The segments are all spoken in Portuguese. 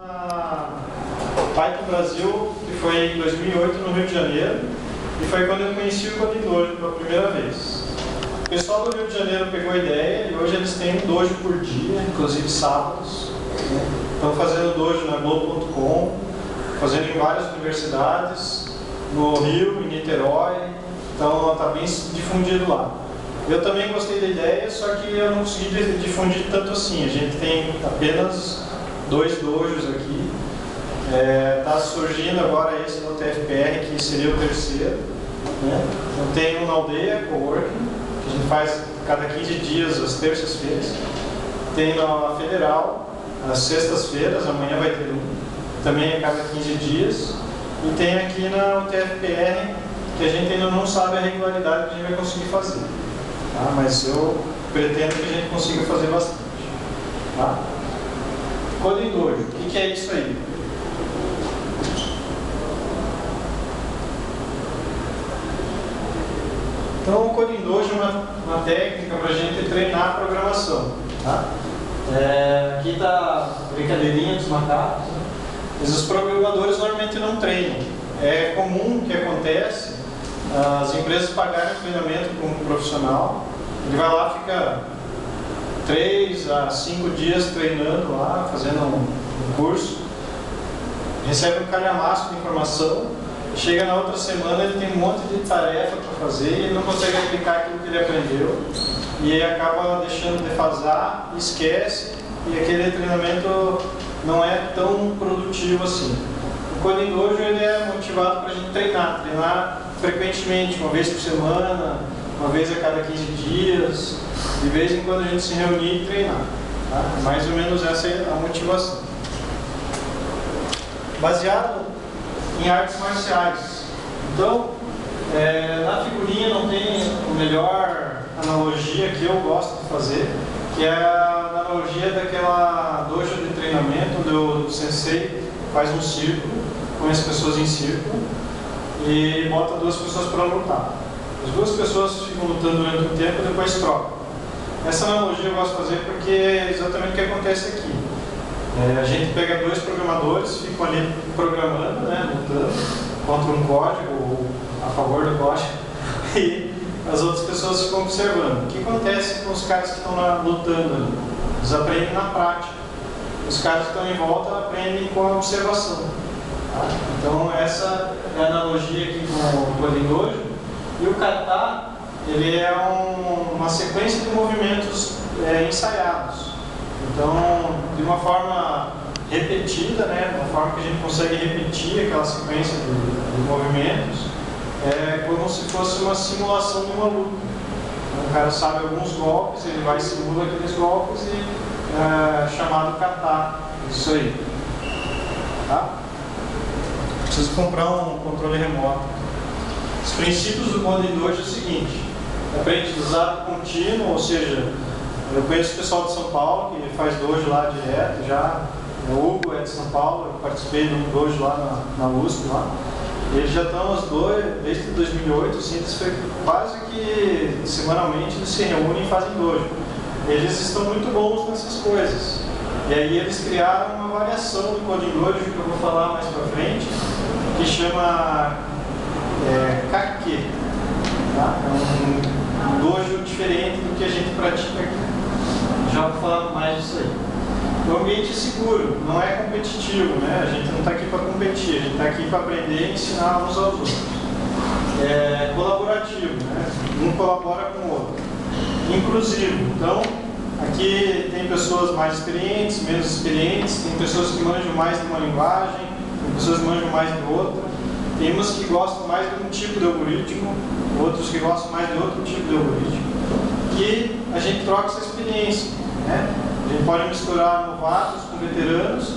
A Python Brasil, que foi em 2008 no Rio de Janeiro, e foi quando eu conheci o Coding Dojo pela primeira vez. O pessoal do Rio de Janeiro pegou a ideia e hoje eles têm um dojo por dia, inclusive sábados. Estão fazendo dojo na Globo.com, fazendo em várias universidades, no Rio, em Niterói, então está bem difundido lá. Eu também gostei da ideia, só que eu não consegui difundir tanto assim. A gente tem apenas 2 dojos aqui. Está surgindo agora esse no TFPR, que seria o terceiro. Então tem um na Aldeia, Coworking, que a gente faz cada 15 dias, às terças-feiras. Tem na Federal, às sextas-feiras, amanhã vai ter um, também a cada 15 dias. E tem aqui na UTFPR, que a gente ainda não sabe a regularidade que a gente vai conseguir fazer. Tá? Mas eu pretendo que a gente consiga fazer bastante. Tá? Coding Dojo, o que é isso aí? Então, o Coding Dojo é uma técnica para a gente treinar a programação. Tá? Aqui está a brincadeirinha dos macacos. Né? Mas os programadores normalmente não treinam. É comum que acontece as empresas pagarem treinamento com um profissional. Ele vai lá, fica 3 a 5 dias treinando lá, fazendo um curso. Recebe um calhamaço de informação. Chega na outra semana, ele tem um monte de tarefa para fazer e ele não consegue aplicar aquilo que ele aprendeu. E aí acaba deixando defasar, esquece, e aquele treinamento não é tão produtivo assim. O Coding Dojo ele é motivado para a gente treinar frequentemente, uma vez por semana, uma vez a cada 15 dias, de vez em quando a gente se reunir e treinar. Tá? Mais ou menos essa é a motivação. Baseado em artes marciais. Então, na figurinha não tem a melhor analogia que eu gosto de fazer, que é a analogia daquela dojo de treinamento onde o sensei faz um círculo, põe as pessoas em círculo e bota 2 pessoas para lutar. As 2 pessoas ficam lutando durante um tempo e depois trocam. Essa analogia eu gosto de fazer porque é exatamente o que acontece aqui. A gente pega 2 programadores, ficam ali programando, né, lutando contra um código ou a favor do código e as outras pessoas ficam observando. O que acontece com os caras que estão lutando ali? Eles aprendem na prática. Os caras que estão em volta aprendem com a observação. Tá? Então essa é a analogia aqui com o Coding Dojo. E o kata, ele é uma sequência de movimentos ensaiados. Então, de uma forma repetida, né, uma forma que a gente consegue repetir aquela sequência de movimentos, é como se fosse uma simulação de uma luta. Então, o cara sabe alguns golpes, ele vai e simula aqueles golpes e chamado kata. Isso aí. Tá? Preciso comprar um controle remoto. Os princípios do Coding Dojo é o seguinte: aprendizado contínuo, ou seja, eu conheço o pessoal de São Paulo que faz dojo lá direto já. O Hugo é de São Paulo, eu participei de um dojo lá na USP lá. Eles já estão os dois, desde 2008, assim, eles quase que semanalmente eles se reúnem e fazem dojo. Eles estão muito bons nessas coisas. E aí eles criaram uma variação do Coding Dojo que eu vou falar mais pra frente, que chama Kake. Tá? É um dojo diferente do que a gente pratica aqui. Já vou falar mais disso aí. O ambiente é seguro, não é competitivo, né? A gente não está aqui para competir, a gente está aqui para aprender e ensinar uns aos outros. É colaborativo, né? Um colabora com o outro. Inclusivo, então, aqui tem pessoas mais experientes, menos experientes, tem pessoas que manjam mais de uma linguagem, tem pessoas que manjam mais de outra. Tem umas que gostam mais de um tipo de algoritmo, outros que gostam mais de outro tipo de algoritmo. E a gente troca essa experiência, né? A gente pode misturar novatos com veteranos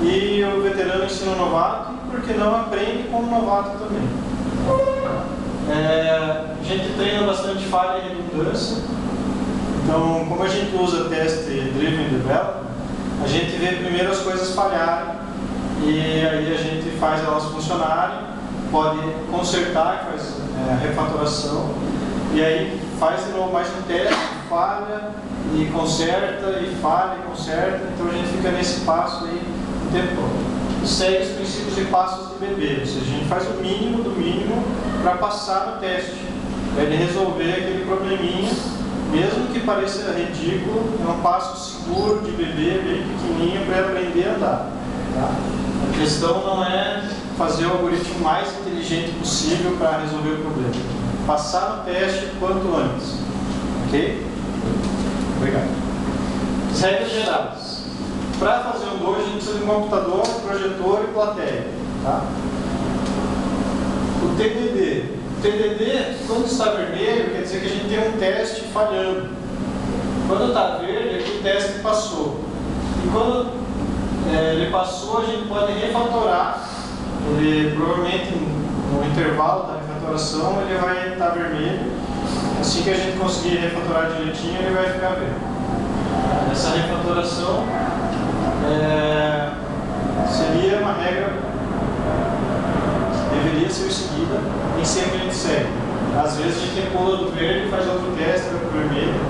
e o veterano ensina o novato e, por que não, aprende como novato também. A gente treina bastante falha e redundância. Então, como a gente usa Test Driven Development, a gente vê primeiro as coisas falharem e aí a gente faz elas funcionarem, pode consertar, que faz a refatoração, e aí faz de novo mais um teste, falha e conserta, e falha e conserta. Então a gente fica nesse passo aí o tempo todo. Segue os princípios e passos de bebê, ou seja, a gente faz o mínimo do mínimo para passar no teste, para ele resolver aquele probleminha, mesmo que pareça ridículo, é um passo seguro de bebê, bem pequenininho, para ele aprender a andar. Tá? A questão não é fazer o algoritmo mais inteligente possível para resolver o problema. Passar no teste quanto antes. Ok? Obrigado. As regras gerais. Para fazer um dojo, a gente precisa de um computador, projetor e plateia. Tá? O TDD. O TDD, quando está vermelho, quer dizer que a gente tem um teste falhando. Quando está verde, é que o teste passou. E quando ele passou, a gente pode refatorar. Ele, provavelmente, no intervalo da refatoração, ele vai estar vermelho. Assim que a gente conseguir refatorar direitinho, ele vai ficar verde. Essa refatoração seria uma regra que deveria ser seguida, nem sempre a gente segue. Às vezes a gente pula do verde, faz outro teste, vai para o vermelho,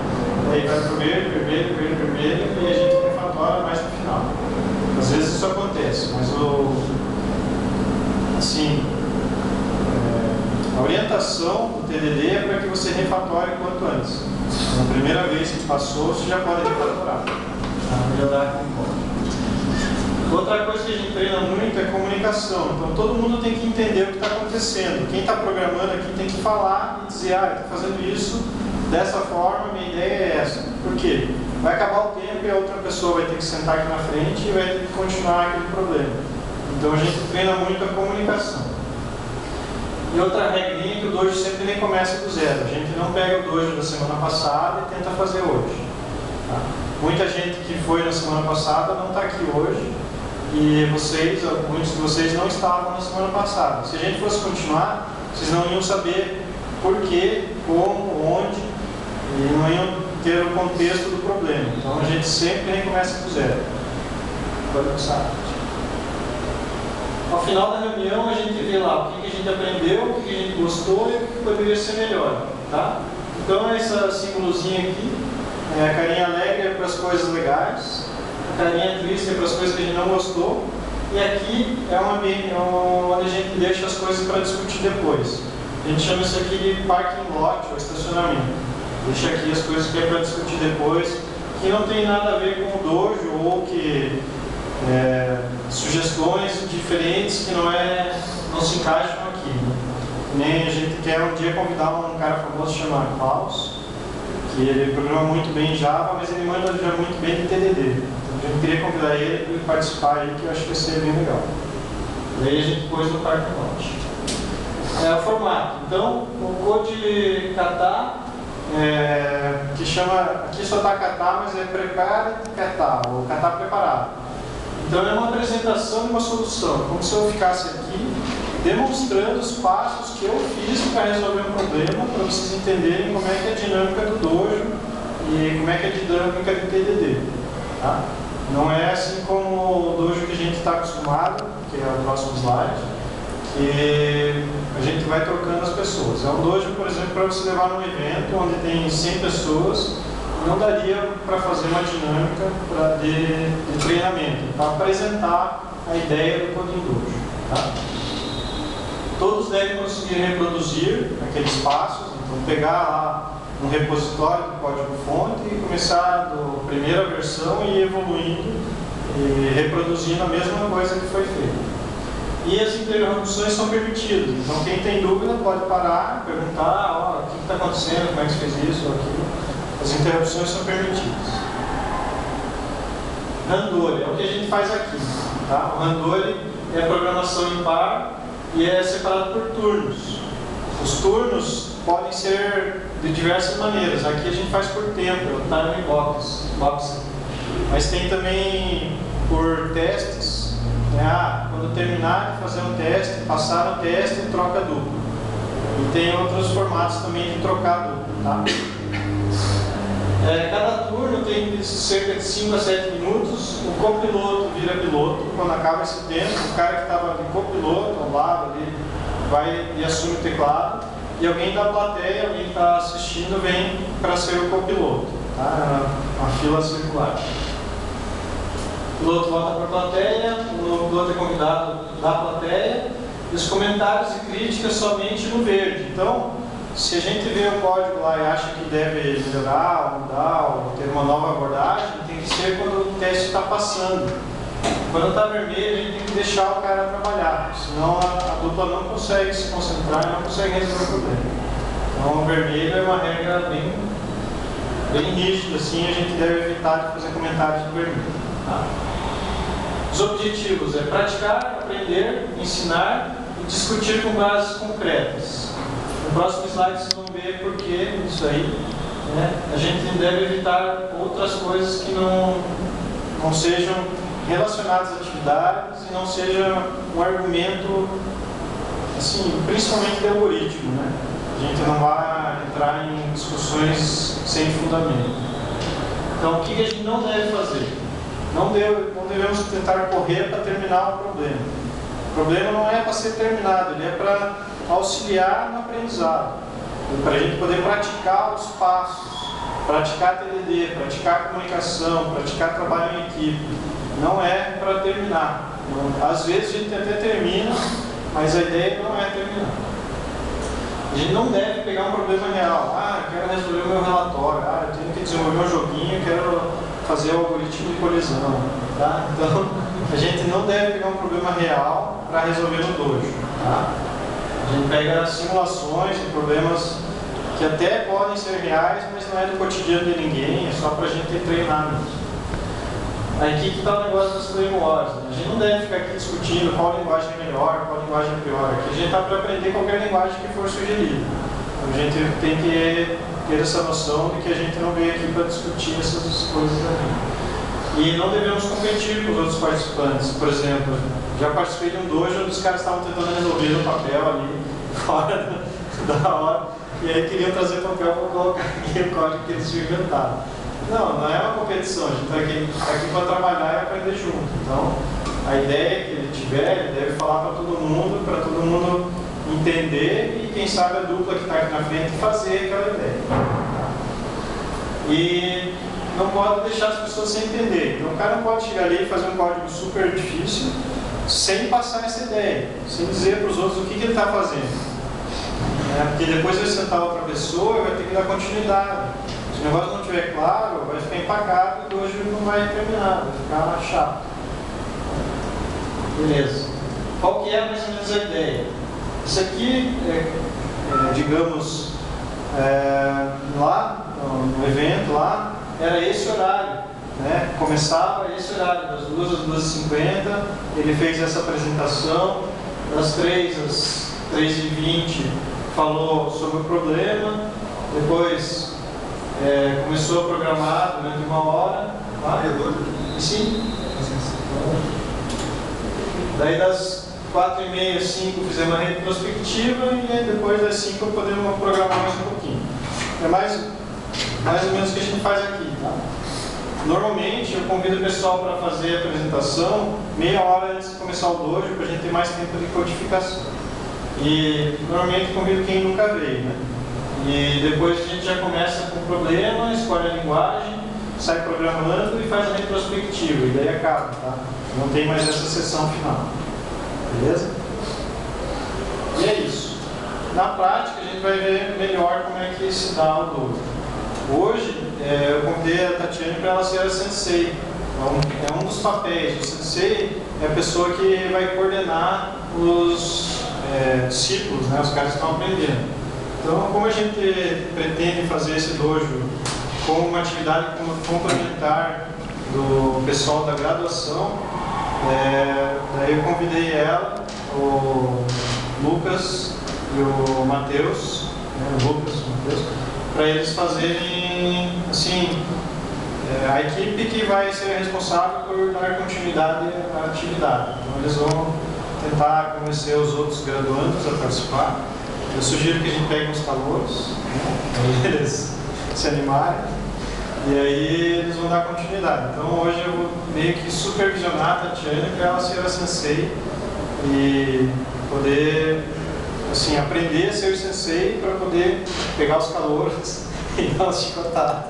aí vai para o verde, vermelho, verde, vermelho, e a gente refatora mais no final. Às vezes isso acontece, mas a orientação do TDD é para que você refatore quanto antes. Na primeira vez que passou, você já pode refatorar. Melhorar aqui em código. Outra coisa que a gente treina muito é comunicação. Então todo mundo tem que entender o que está acontecendo. Quem está programando aqui tem que falar e dizer, eu estou fazendo isso dessa forma, minha ideia é essa. Por quê? Vai acabar o tempo e a outra pessoa vai ter que sentar aqui na frente e vai ter que continuar aquele problema. Então a gente treina muito a comunicação. E outra regrinha é que o dojo sempre nem começa do zero. A gente não pega o dojo da semana passada e tenta fazer hoje. Tá? Muita gente que foi na semana passada não está aqui hoje. E muitos de vocês não estavam na semana passada. Se a gente fosse continuar, vocês não iam saber por quê, como, onde, e não iam ter o contexto do problema. Então a gente sempre recomeça do zero. Pode começar. Ao final da reunião a gente vê lá o que a gente aprendeu, o que a gente gostou e o que poderia ser melhor. Tá? Então essa símbolozinha aqui é a carinha alegre para as coisas legais. Carinha triste para as coisas que a gente não gostou, e aqui é onde a gente deixa as coisas para discutir depois. A gente chama isso aqui de parking lot ou estacionamento. Deixa aqui as coisas que é para discutir depois, que não tem nada a ver com o dojo ou que sugestões diferentes que não se encaixam aqui. Né? Nem a gente quer um dia convidar um cara famoso chamado Klaus, que ele programa muito bem em Java, mas ele manda já muito bem de TDD. Eu queria convidar ele para ele participar aí, que eu acho que vai ser bem legal. Daí a gente pôs no parque norte. O formato. Então, o code kata, que chama, aqui só está kata, mas é prepare kata, ou kata preparado. Então é uma apresentação de uma solução, como se eu ficasse aqui demonstrando os passos que eu fiz para resolver um problema, para vocês entenderem como é que é a dinâmica do dojo e como é que é a dinâmica do TDD. Tá? Não é assim como o dojo que a gente está acostumado, que é o próximo slide, que a gente vai trocando as pessoas. É um dojo, por exemplo, para você levar num evento onde tem 100 pessoas, não daria para fazer uma dinâmica de treinamento, para apresentar a ideia do Coding Dojo. Tá? Todos devem conseguir reproduzir aqueles passos, então pegar lá um repositório do código-fonte e começar da primeira versão e ir evoluindo e reproduzindo a mesma coisa que foi feita. E as interrupções são permitidas, então quem tem dúvida pode parar, perguntar, o que está acontecendo, como é que você fez isso ou aquilo. As interrupções são permitidas. Randori, é o que a gente faz aqui. Tá? O Randori é a programação em par e é separado por turnos. Os turnos podem ser de diversas maneiras. Aqui a gente faz por tempo, é o time boxing. Mas tem também por testes. Quando terminar de fazer um teste, passar no teste, troca duplo. E tem outros formatos também de trocar duplo. Tá? Cada turno tem cerca de 5 a 7 minutos. O copiloto vira piloto. Quando acaba esse tempo, o cara que estava de copiloto ao lado ali vai e assume o teclado. E alguém da plateia, alguém que está assistindo, vem para ser o copiloto. Tá? Uma fila circular. o piloto volta para a plateia, o piloto é convidado da plateia, e os comentários e críticas somente no verde. Então, se a gente vê o código lá e acha que deve melhorar, ou mudar, ou ter uma nova abordagem, tem que ser quando o teste está passando. Quando está vermelho, a gente tem que deixar o cara trabalhar, senão a dupla não consegue se concentrar e não consegue resolver o problema. Então, o vermelho é uma regra bem rígida, assim, a gente deve evitar de fazer comentários no vermelho. Tá? Os objetivos é praticar, aprender, ensinar e discutir com bases concretas. No próximo slide vocês vão ver por que isso aí. Né? A gente deve evitar outras coisas que não sejam relacionadas às atividades e não seja um argumento, assim, principalmente de algoritmo. Né? A gente não vai entrar em discussões sem fundamento. Então, o que a gente não deve fazer? Não devemos tentar correr para terminar o problema. O problema não é para ser terminado, ele é para auxiliar no aprendizado. Para a gente poder praticar os passos, praticar TDD, praticar comunicação, praticar trabalho em equipe. Não é para terminar. Às vezes a gente até termina, mas a ideia não é terminar. A gente não deve pegar um problema real. Eu quero resolver o meu relatório, eu tenho que desenvolver um joguinho, eu quero fazer o algoritmo de colisão. Tá? Então, a gente não deve pegar um problema real para resolver no dojo. Tá? A gente pega simulações de problemas que até podem ser reais, mas não é do cotidiano de ninguém, é só para a gente treinar mesmo. Aí aqui que está o negócio das frameworks. A gente não deve ficar aqui discutindo qual linguagem é melhor, qual linguagem é pior. Aqui a gente está para aprender qualquer linguagem que for sugerida. Então, a gente tem que ter essa noção de que a gente não veio aqui para discutir essas coisas aqui. E não devemos competir com os outros participantes. Por exemplo, já participei de um dojo onde os caras estavam tentando resolver no papel ali, fora da hora, e aí queriam trazer papel para colocar aqui o código que eles tinham inventado. Não é uma competição, a gente está aqui para trabalhar e aprender junto. Então, a ideia que ele tiver, ele deve falar para todo mundo entender e, quem sabe, a dupla que está aqui na frente fazer aquela ideia. E não pode deixar as pessoas sem entender. Então, o cara não pode chegar ali e fazer um código super difícil sem passar essa ideia, sem dizer para os outros o que ele está fazendo. Porque depois vai sentar outra pessoa e vai ter que dar continuidade. Se o negócio não estiver claro, vai ficar empacado e hoje não vai terminar, vai ficar chato. Beleza. Qual que é mais ou menos a ideia? Isso aqui, digamos, lá no evento, lá, era esse horário. Né? Começava esse horário, das 2 às 2h50, ele fez essa apresentação, das 3 às 3h20 falou sobre o problema, depois começou a programar durante 1 hora. Sim. Daí das 4h30 às 5 fizemos uma retrospectiva e aí depois das 5 podemos programar mais um pouquinho. É mais ou menos o que a gente faz aqui. Tá? Normalmente eu convido o pessoal para fazer a apresentação meia hora antes de começar o dojo, para a gente ter mais tempo de codificação. E normalmente convido quem nunca veio, né? E depois a gente já começa com o problema, escolhe a linguagem, sai programando e faz a retrospectiva, e daí acaba, tá? Não tem mais essa sessão final. Beleza? E é isso. Na prática a gente vai ver melhor como é que se dá o dojo. Hoje eu convidei a Tatiane para ela ser a sensei. Então, é um dos papéis. O sensei é a pessoa que vai coordenar os discípulos, né, os caras que estão aprendendo. Então, como a gente pretende fazer esse dojo como uma atividade complementar do pessoal da graduação, daí eu convidei ela, o Lucas e o Matheus, para eles fazerem, assim, a equipe que vai ser responsável por dar continuidade à atividade. Então, eles vão tentar convencer os outros graduandos a participar. Eu sugiro que a gente pegue uns calouros, né, para eles se animarem, e aí eles vão dar continuidade. Então hoje eu vou meio que supervisionar a Tatiane para ela ser a sensei e poder, assim, aprender a ser sensei para poder pegar os calouros e dar umas chicotadas.